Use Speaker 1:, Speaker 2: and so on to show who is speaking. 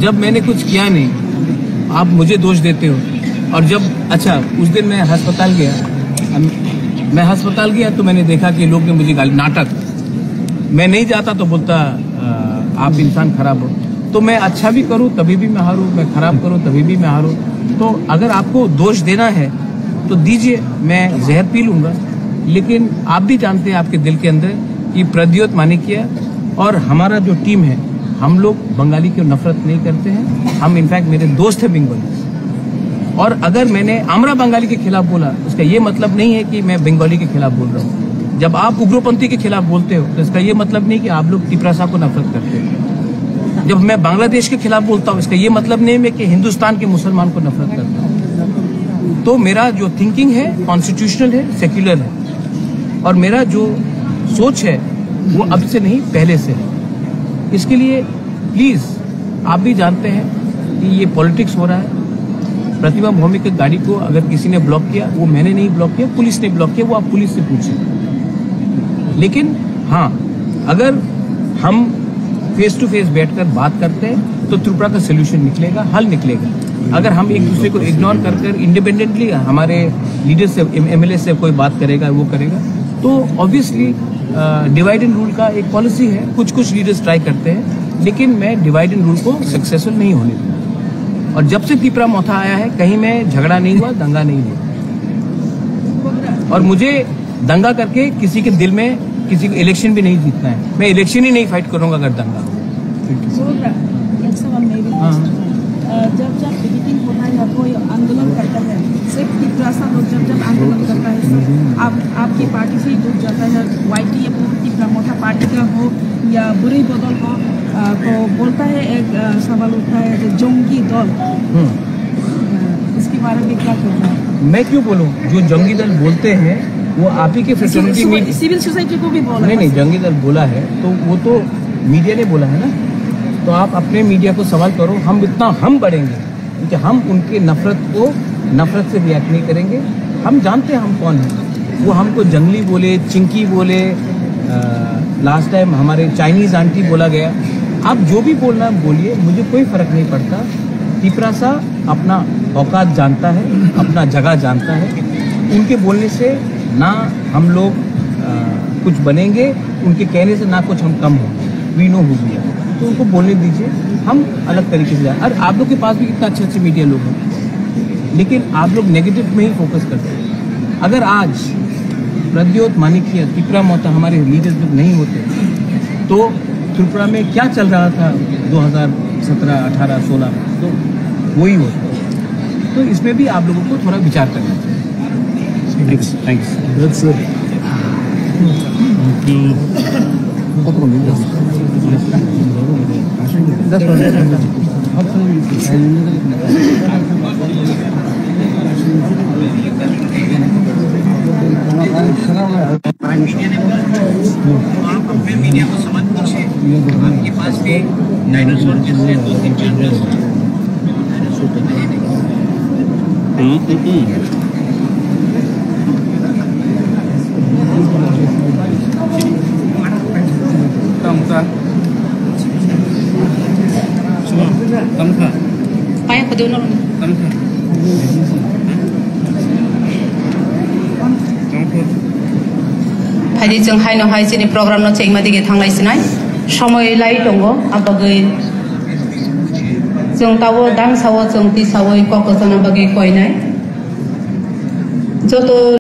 Speaker 1: जब मैंने कुछ किया नहीं आप मुझे दोष देते हो। और जब अच्छा उस दिन मैं अस्पताल गया तो मैंने देखा कि लोग ने मुझे गाली, नाटक, मैं नहीं जाता तो बोलता आप इंसान खराब हो। तो मैं अच्छा भी करूं तभी भी मैं हारूं, मैं खराब करूं तभी भी मैं हारूं। तो अगर आपको दोष देना है तो दीजिए, मैं जहर पी लूंगा। लेकिन आप भी जानते हैं आपके दिल के अंदर कि प्रद्योत मानिकिया और हमारा जो टीम है, हम लोग बंगाली की नफरत नहीं करते हैं। हम इनफैक्ट मेरे दोस्त हैं बंगाली, और अगर मैंने आमरा बंगाली के खिलाफ बोला इसका ये मतलब नहीं है कि मैं बंगाली के खिलाफ बोल रहा हूँ। जब आप उग्रपंथी के खिलाफ बोलते हो तो इसका ये मतलब नहीं कि आप लोग तिपरासा को नफरत करते हो। जब मैं बांग्लादेश के खिलाफ बोलता हूँ इसका ये मतलब नहीं है कि हिंदुस्तान के मुसलमान को नफरत करता हूँ। तो मेरा जो थिंकिंग है कॉन्स्टिट्यूशनल है, सेक्युलर है, और मेरा जो सोच है वो अब से नहीं पहले से है। इसके लिए प्लीज आप भी जानते हैं कि ये पॉलिटिक्स हो रहा है। प्रतिमा भौमिक की गाड़ी को अगर किसी ने ब्लॉक किया, वो मैंने नहीं ब्लॉक किया, पुलिस ने ब्लॉक किया, वो आप पुलिस से पूछें। लेकिन हाँ, अगर हम फेस टू फेस बैठकर बात करते हैं तो त्रिपुरा का सोल्यूशन निकलेगा, हल निकलेगा। अगर हम एक दूसरे को इग्नोर कर इंडिपेंडेंटली हमारे लीडर से, एमएलए से कोई बात करेगा, वो करेगा, तो ऑब्वियसली डिवाइड एंड रूल का एक पॉलिसी है। कुछ लीडर्स ट्राई करते हैं, लेकिन मैं डिवाइड एंड रूल को सक्सेसफुल नहीं होने दूंगा। और जब से तिपरा मोथा आया है कहीं में झगड़ा नहीं हुआ, दंगा नहीं हुआ, और मुझे दंगा करके किसी के दिल में किसी को इलेक्शन भी नहीं जीतना है। मैं इलेक्शन ही नहीं फाइट करूंगा अगर दंगा हो।
Speaker 2: जब मीटिंग होता है या कोई आंदोलन करता है, सिर्फ तिपरासा लोग जब आंदोलन करता है, आपकी पार्टी से ही जुट जाता है, वाईटी या तिपरा मोथा पार्टी का हो या बुरी बदल हो, तो बोलता है, एक सवाल उठता है जो जंगी दल, इसके बारे में क्या कहना है?
Speaker 1: मैं क्यों बोलूं? जो जंगी दल बोलते हैं वो आप ही के फ्रेटर्निटी में,
Speaker 2: सिविल सोसाइटी को भी बोला
Speaker 1: नहीं, जंगी दल बोला है तो वो तो मीडिया ने बोला है ना। तो आप अपने मीडिया को सवाल करो, हम बढ़ेंगे क्योंकि हम उनके नफरत से रिएक्ट नहीं करेंगे। हम जानते हैं हम कौन है। वो हमको जंगली बोले, चिंकी बोले, लास्ट टाइम हमारे चाइनीज आंटी बोला गया। आप जो भी बोलना बोलिए, मुझे कोई फर्क नहीं पड़ता। तिपरासा अपना औकात जानता है, अपना जगह जानता है। उनके बोलने से ना हम लोग कुछ बनेंगे, उनके कहने से ना कुछ हम कम होंगे। We know who we are. तो उनको बोलने दीजिए, हम अलग तरीके से जाए। और आप लोग के पास भी कितना अच्छे मीडिया लोग हैं, लेकिन आप लोग नेगेटिव में ही फोकस करते हैं। अगर आज प्रद्योत मानिकिया, तिपरा मोथा हमारे लीडर्स लोग नहीं होते तो त्रिपुरा में क्या चल रहा था 2017, 18, 16 में, तो वही होता। तो इसमें भी आप लोगों को थोड़ा विचार करना चाहिए। थैंक्स। आप अपने मीडिया को समझ पूछिए, आपके पास भी डायनासोर जैसे 2-3 जानवर हैं।
Speaker 3: Hadi जों हायनो हाय जोंनि प्रग्राम न चेक मादिगे थांलायसिनाय समय लाई दङ आबागै जों तावो दांसावो जों तिसावो ककजना बागै कयनाय जतो